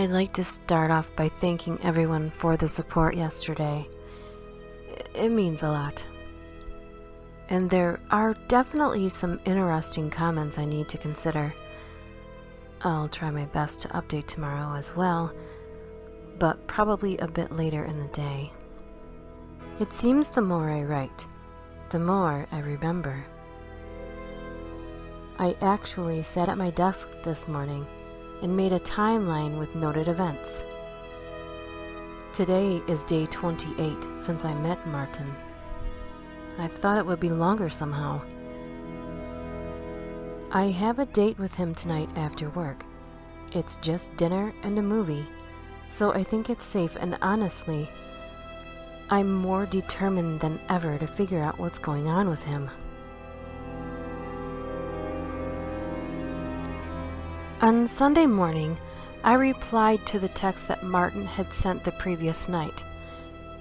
I'd like to start off by thanking everyone for the support yesterday. It means a lot. And there are definitely some interesting comments I need to consider. I'll try my best to update tomorrow as well, but probably a bit later in the day. It seems the more I write, the more I remember. I actually sat at my desk this morning and made a timeline with noted events. Today is day 28 since I met Martin. I thought it would be longer somehow. I have a date with him tonight after work. It's just dinner and a movie, so I think it's safe, and honestly, I'm more determined than ever to figure out what's going on with him. On Sunday morning, I replied to the text that Martin had sent the previous night.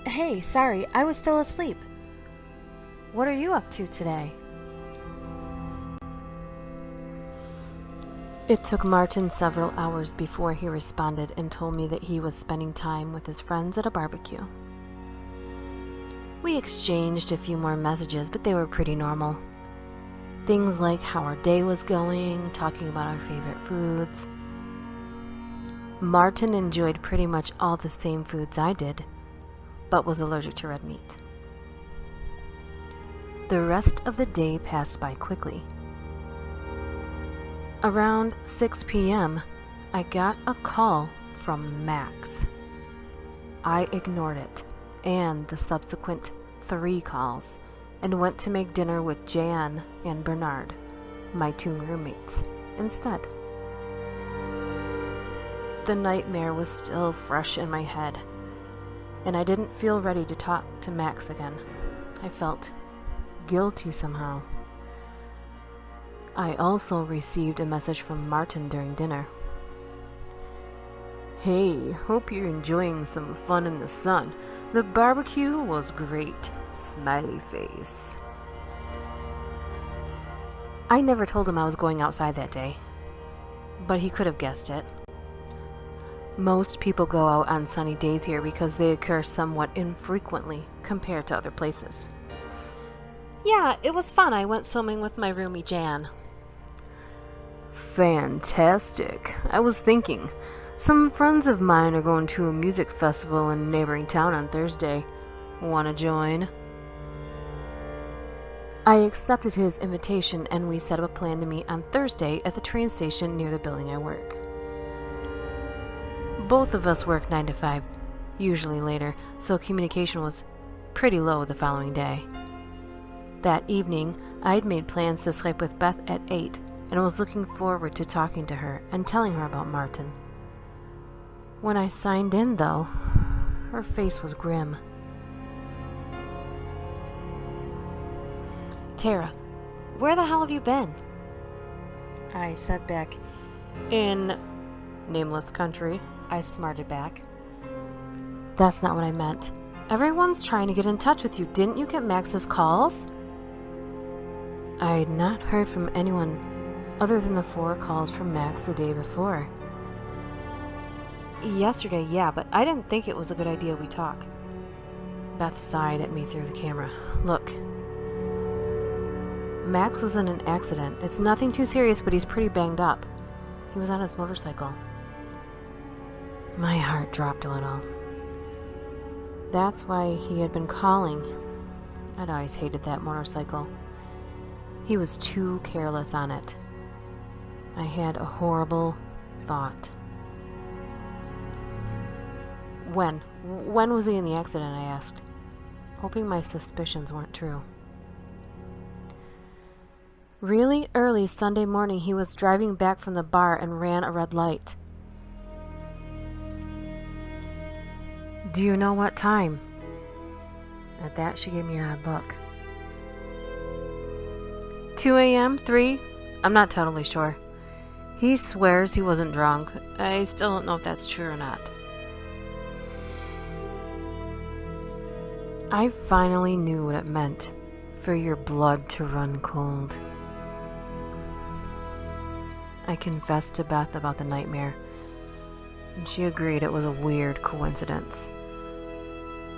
Hey, sorry, I was still asleep. What are you up to today? It took Martin several hours before he responded and told me that he was spending time with his friends at a barbecue. We exchanged a few more messages, but they were pretty normal. Things like how our day was going, talking about our favorite foods. Martin enjoyed pretty much all the same foods I did, but was allergic to red meat. The rest of the day passed by quickly. Around 6 p.m., I got a call from Max. I ignored it and the subsequent 3 calls and went to make dinner with Jan and Bernard, my 2 roommates, instead. The nightmare was still fresh in my head, and I didn't feel ready to talk to Max again. I felt guilty somehow. I also received a message from Martin during dinner. Hey, hope you're enjoying some fun in the sun. The barbecue was great. Smiley face. I never told him I was going outside that day, but he could have guessed it. Most people go out on sunny days here because they occur somewhat infrequently compared to other places. Yeah, it was fun. I went swimming with my roomie Jan. Fantastic. I was thinking, some friends of mine are going to a music festival in a neighboring town on Thursday. Wanna join? I accepted his invitation and we set up a plan to meet on Thursday at the train station near the building I work. Both of us work 9 to 5, usually later, so communication was pretty low the following day. That evening, I'd made plans to sleep with Beth at 8 and was looking forward to talking to her and telling her about Martin. When I signed in, though, her face was grim. Tara, where the hell have you been? I said back. In nameless country, I smarted back. That's not what I meant. Everyone's trying to get in touch with you. Didn't you get Max's calls? I had not heard from anyone other than the 4 calls from Max the day before. Yesterday, yeah, but I didn't think it was a good idea we talk. Beth sighed at me through the camera. Look, Max was in an accident. It's nothing too serious, but he's pretty banged up. He was on his motorcycle. My heart dropped a little. That's why he had been calling. I'd always hated that motorcycle. He was too careless on it. I had a horrible thought. When was he in the accident? I asked, hoping my suspicions weren't true. Really early Sunday morning, he was driving back from the bar and ran a red light. Do you know what time? At that, she gave me an odd look. 2 a.m., 3? I'm not totally sure. He swears he wasn't drunk. I still don't know if that's true or not. I finally knew what it meant for your blood to run cold. I confessed to Beth about the nightmare. and she agreed it was a weird coincidence,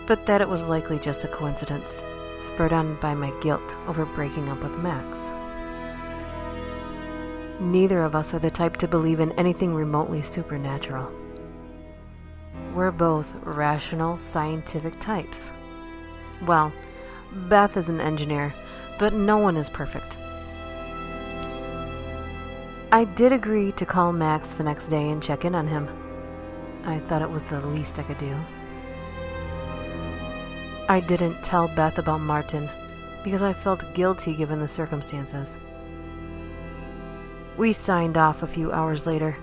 but that it was likely just a coincidence, spurred on by my guilt over breaking up with Max. Neither of us are the type to believe in anything remotely supernatural. We're both rational, scientific types. Well, Beth is an engineer, but no one is perfect. I did agree to call Max the next day and check in on him. I thought it was the least I could do. I didn't tell Beth about Martin because I felt guilty given the circumstances. We signed off a few hours later,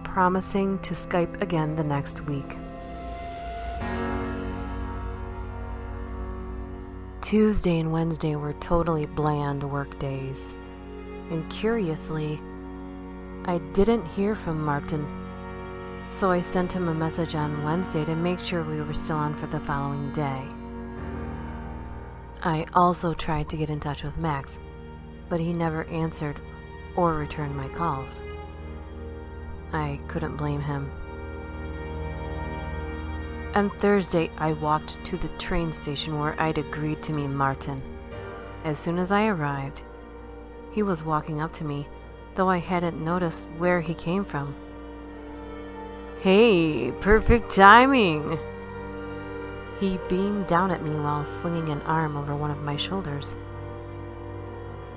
promising to Skype again the next week. Tuesday and Wednesday were totally bland work days, and curiously, I didn't hear from Martin, so I sent him a message on Wednesday to make sure we were still on for the following day. I also tried to get in touch with Max, but he never answered or returned my calls. I couldn't blame him. On Thursday, I walked to the train station where I'd agreed to meet Martin. As soon as I arrived, he was walking up to me, though I hadn't noticed where he came from. "Hey, perfect timing!" He beamed down at me while slinging an arm over one of my shoulders.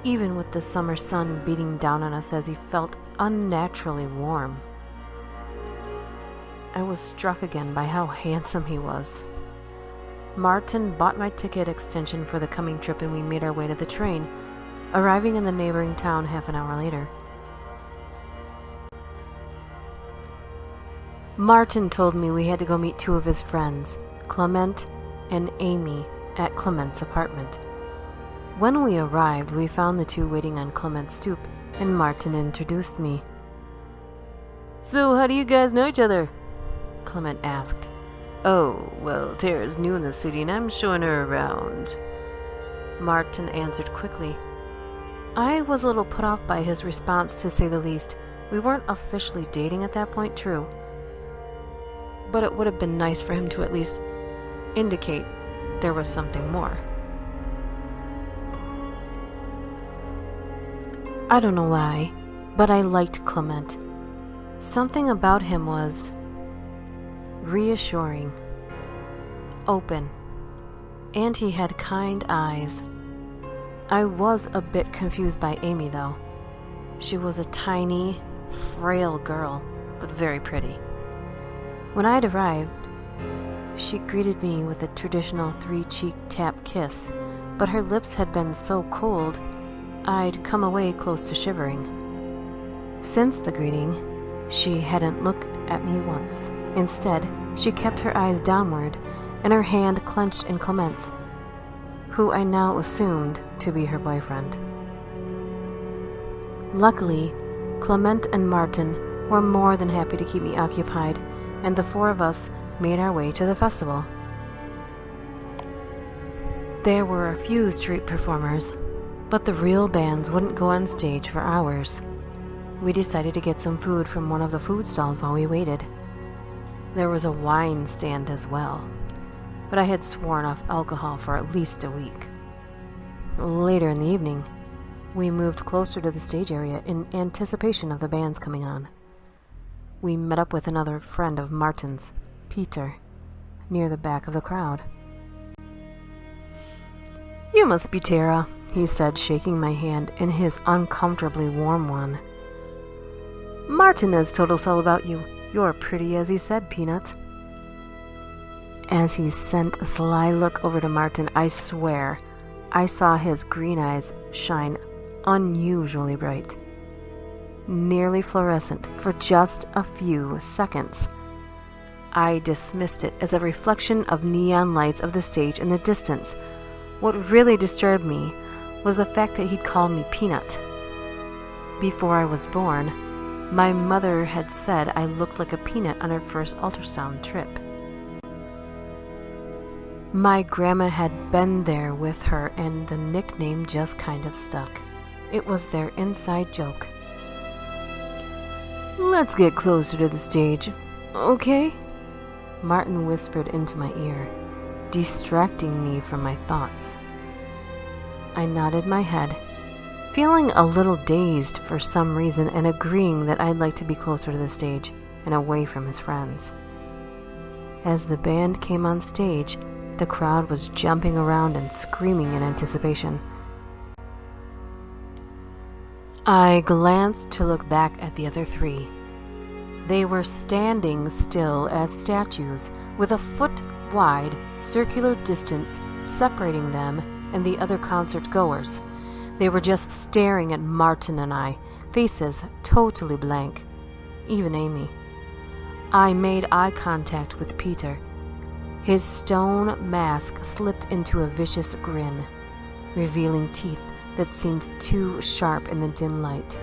Even with the summer sun beating down on us as he felt unnaturally warm. I was struck again by how handsome he was. Martin bought my ticket extension for the coming trip and we made our way to the train, arriving in the neighboring town half an hour later. Martin told me we had to go meet two of his friends, Clement and Amy, at Clement's apartment. When we arrived, we found the two waiting on Clement's stoop, and Martin introduced me. "So how do you guys know each other?" Clement asked. "Oh, well, Tara's new in the city and I'm showing her around," Martin answered quickly. I was a little put off by his response, to say the least. We weren't officially dating at that point, true. But it would have been nice for him to at least indicate there was something more. I don't know why, but I liked Clement. Something about him was reassuring, open, and he had kind eyes. I was a bit confused by Amy, though. She was a tiny, frail girl, but very pretty. When I'd arrived, she greeted me with a traditional three-cheek tap kiss, but her lips had been so cold, I'd come away close to shivering. Since the greeting, she hadn't looked at me once. Instead, she kept her eyes downward and her hand clenched in Clement's, who I now assumed to be her boyfriend. Luckily, Clement and Martin were more than happy to keep me occupied, and the four of us made our way to the festival. There were a few street performers, but the real bands wouldn't go on stage for hours. We decided to get some food from one of the food stalls while we waited. There was a wine stand as well, but I had sworn off alcohol for at least a week. Later in the evening, we moved closer to the stage area in anticipation of the bands coming on. We met up with another friend of Martin's, Peter, near the back of the crowd. "You must be Tara," he said, shaking my hand in his uncomfortably warm one. "Martin has told us all about you. You're pretty as he said, Peanut." As he sent a sly look over to Martin, I swear I saw his green eyes shine unusually bright, nearly fluorescent, for just a few seconds. I dismissed it as a reflection of neon lights of the stage in the distance. What really disturbed me was the fact that he'd called me Peanut. Before I was born, my mother had said I looked like a peanut on her first ultrasound trip. My grandma had been there with her, and the nickname just kind of stuck. It was their inside joke. "Let's get closer to the stage. Okay? Martin whispered into my ear, distracting me from my thoughts. I nodded my head, feeling a little dazed for some reason and agreeing that I'd like to be closer to the stage and away from his friends. As the band came on stage, the crowd was jumping around and screaming in anticipation. I glanced to look back at the other three. They were standing still as statues, with a foot-wide circular distance separating them and the other concert goers. They were just staring at Martin and I, faces totally blank. Even Amy. I made eye contact with Peter. His stone mask slipped into a vicious grin, revealing teeth that seemed too sharp in the dim light.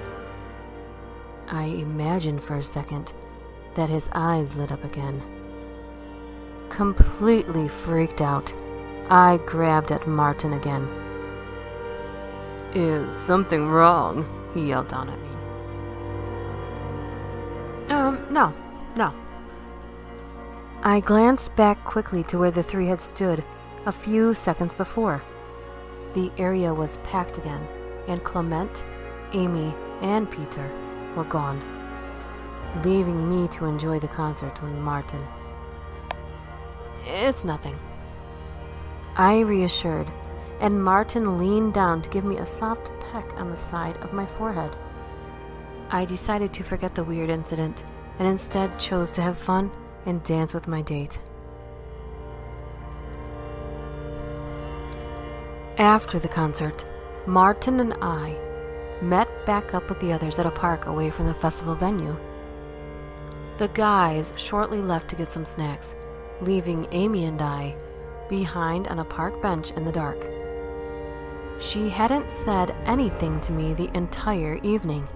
I imagined for a second that his eyes lit up again. Completely freaked out, I grabbed at Martin again. "Is something wrong?" he yelled down at me. No. I glanced back quickly to where the three had stood a few seconds before. The area was packed again, and Clement, Amy, and Peter were gone, leaving me to enjoy the concert with Martin. "It's nothing," I reassured, and Martin leaned down to give me a soft peck on the side of my forehead. I decided to forget the weird incident and instead chose to have fun and dance with my date. After the concert, Martin and I met back up with the others at a park away from the festival venue. The guys shortly left to get some snacks, leaving Amy and I behind on a park bench in the dark. She hadn't said anything to me the entire evening.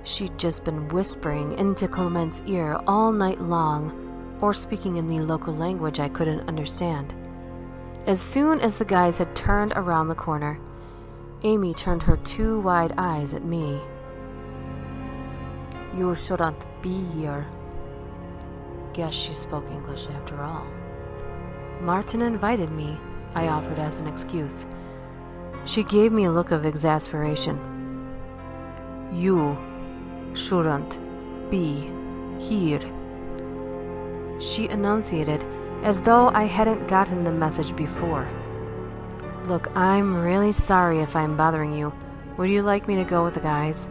She'd just been whispering into Clement's ear all night long, or speaking in the local language I couldn't understand. As soon as the guys had turned around the corner, Amy turned her two wide eyes at me. "You shouldn't be here." Guess she spoke English after all. "Martin invited me," I offered as an excuse. She gave me a look of exasperation. "You shouldn't be here," she enunciated as though I hadn't gotten the message before. "Look, I'm really sorry if I'm bothering you. Would you like me to go with the guys?"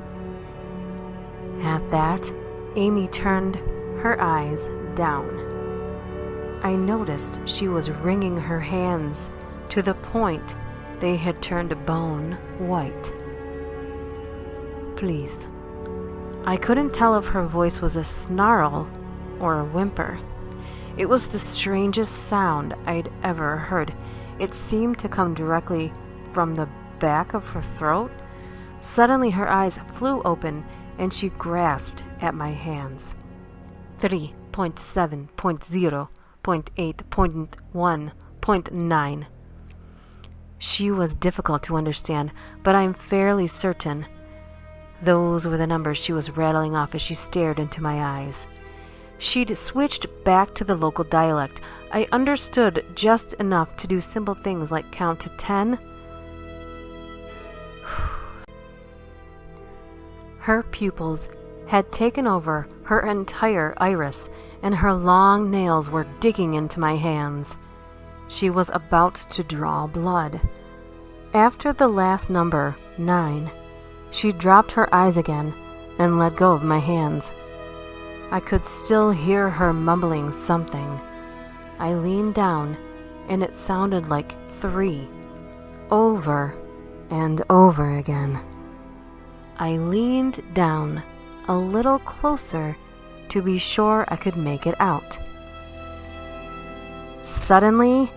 At that, Amy turned her eyes down. I noticed she was wringing her hands to the point they had turned bone white. "Please." I couldn't tell if her voice was a snarl or a whimper. It was the strangest sound I'd ever heard. It seemed to come directly from the back of her throat. Suddenly her eyes flew open and she grasped at my hands. 3.7.0.8.1.9. She was difficult to understand, but I'm fairly certain those were the numbers she was rattling off as she stared into my eyes. She'd switched back to the local dialect. I understood just enough to do simple things like count to 10. Her pupils had taken over her entire iris, and her long nails were digging into my hands. She was about to draw blood. After the last number, 9, she dropped her eyes again and let go of my hands. I could still hear her mumbling something. I leaned down, and it sounded like 3, over and over again. I leaned down a little closer to be sure I could make it out. Suddenly,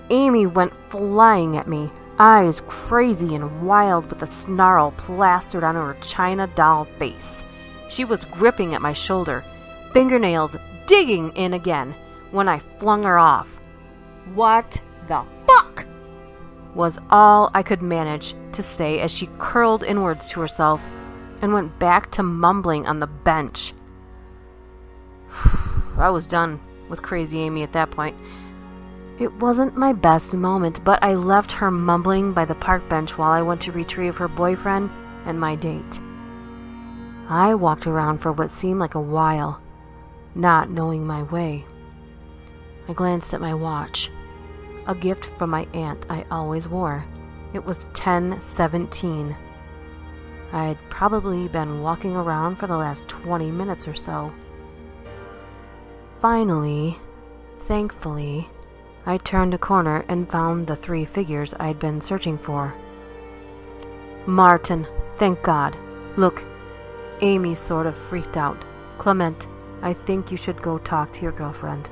Amy went flying at me, eyes crazy and wild with a snarl plastered on her china doll face. She was gripping at my shoulder, fingernails digging in again when I flung her off. "What the fuck?" was all I could manage to say as she curled inwards to herself and went back to mumbling on the bench. I was done with Crazy Amy at that point. It wasn't my best moment, but I left her mumbling by the park bench while I went to retrieve her boyfriend and my date. I walked around for what seemed like a while, not knowing my way. I glanced at my watch, a gift from my aunt I always wore. It was 10:17. I had probably been walking around for the last 20 minutes or so. Finally, thankfully, I turned a corner and found the 3 figures I'd been searching for. Martin, thank God. Look, Amy sort of freaked out. Clement, I think you should go talk to your girlfriend.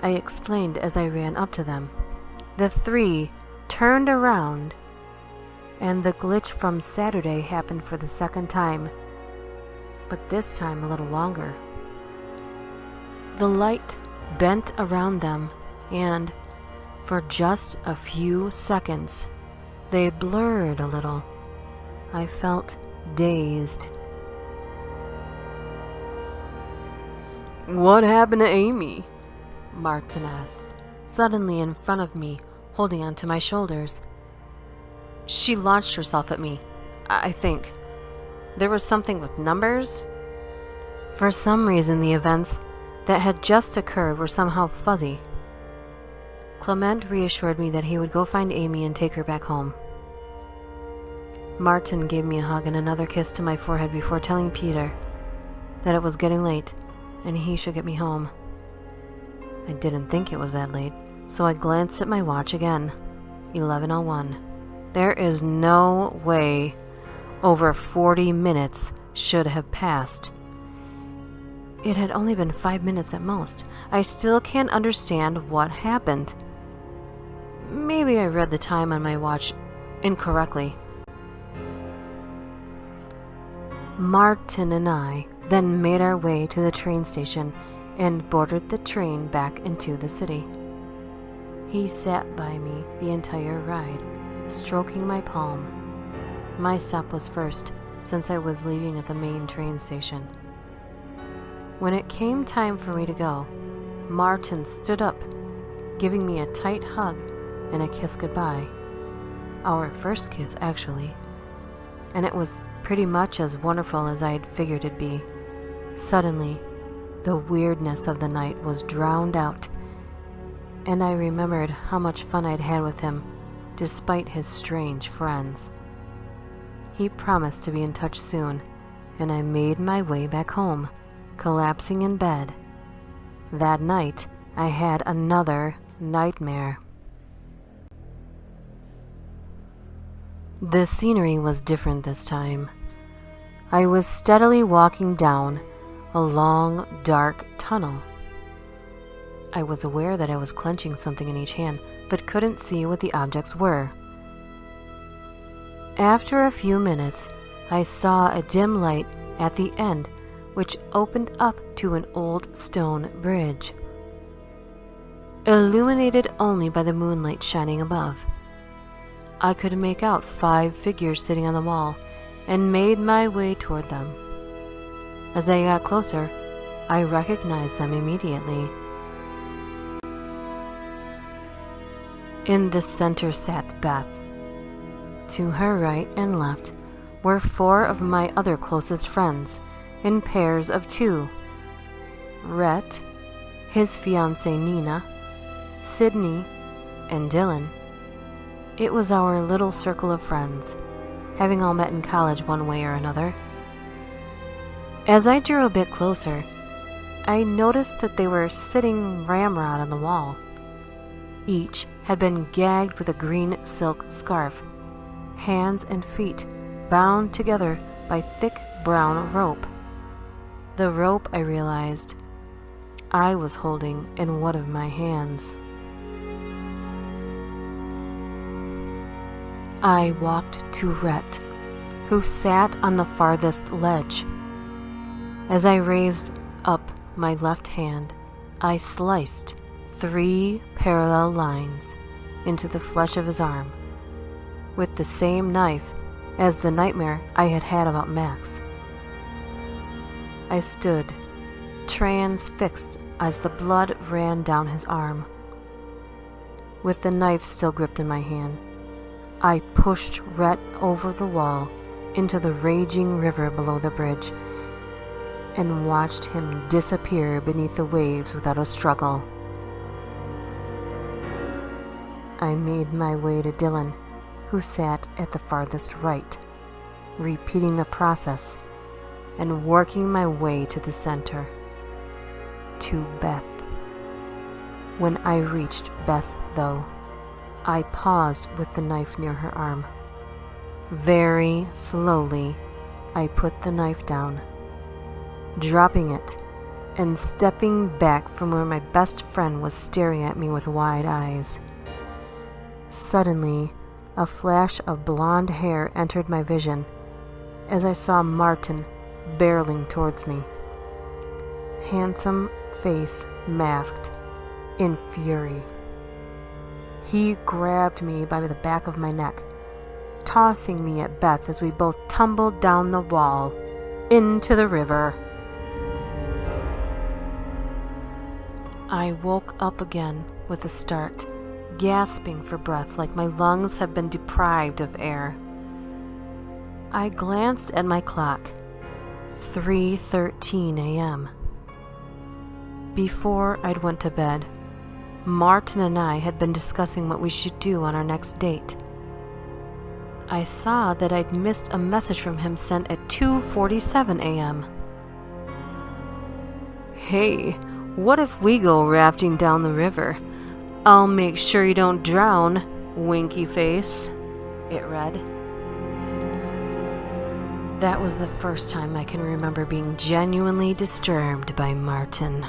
I explained as I ran up to them. The 3 turned around, and the glitch from Saturday happened for the second time, but this time a little longer. The light bent around them, and for just a few seconds, they blurred a little. I felt dazed. What happened to Amy? Martin asked, suddenly in front of me, holding onto my shoulders. She launched herself at me, I think. There was something with numbers. For some reason, the events that had just occurred were somehow fuzzy. Clement reassured me that he would go find Amy and take her back home. Martin gave me a hug and another kiss to my forehead before telling Peter that it was getting late and he should get me home. I didn't think it was that late, so I glanced at my watch again. 11:01. There is no way over 40 minutes should have passed. It had only been 5 minutes at most. I still can't understand what happened. Maybe I read the time on my watch incorrectly. Martin and I then made our way to the train station and boarded the train back into the city. He sat by me the entire ride, stroking my palm. My stop was first, since I was leaving at the main train station. When it came time for me to go, Martin stood up, giving me a tight hug and a kiss goodbye. Our first kiss, actually. And it was pretty much as wonderful as I had figured it'd be. Suddenly, the weirdness of the night was drowned out, and I remembered how much fun I'd had with him, despite his strange friends. He promised to be in touch soon, and I made my way back home, collapsing in bed. That night, I had another nightmare. The scenery was different this time. I was steadily walking down a long, dark tunnel. I was aware that I was clenching something in each hand, but couldn't see what the objects were. After a few minutes, I saw a dim light at the end, which opened up to an old stone bridge, illuminated only by the moonlight shining above. I could make out 5 figures sitting on the wall, and made my way toward them. As I got closer, I recognized them immediately. In the center sat Beth. To her right and left were 4 of my other closest friends, in pairs of 2. Rhett, his fiancée Nina, Sydney, and Dylan. It was our little circle of friends, having all met in college one way or another. As I drew a bit closer, I noticed that they were sitting ramrod on the wall. Each had been gagged with a green silk scarf, hands and feet bound together by thick brown rope. The rope, I realized, I was holding in one of my hands. I walked to Rhett, who sat on the farthest ledge. As I raised up my left hand, I sliced 3 parallel lines into the flesh of his arm, with the same knife as the nightmare I had had about Max. I stood, transfixed as the blood ran down his arm. With the knife still gripped in my hand, I pushed Rhett over the wall into the raging river below the bridge and watched him disappear beneath the waves without a struggle. I made my way to Dylan, who sat at the farthest right, repeating the process and working my way to the center, to Beth. When I reached Beth, though, I paused with the knife near her arm. Very slowly, I put the knife down, dropping it and stepping back from where my best friend was staring at me with wide eyes. Suddenly, a flash of blonde hair entered my vision as I saw Martin barreling towards me, handsome face masked in fury. He grabbed me by the back of my neck, tossing me at Beth as we both tumbled down the wall into the river. I woke up again with a start, gasping for breath like my lungs had been deprived of air. I glanced at my clock. 3:13 a.m. Before I'd went to bed, Martin and I had been discussing what we should do on our next date. I saw that I'd missed a message from him sent at 2:47 a.m. "Hey, what if we go rafting down the river? I'll make sure you don't drown, winky face," it read. That was the first time I can remember being genuinely disturbed by Martin.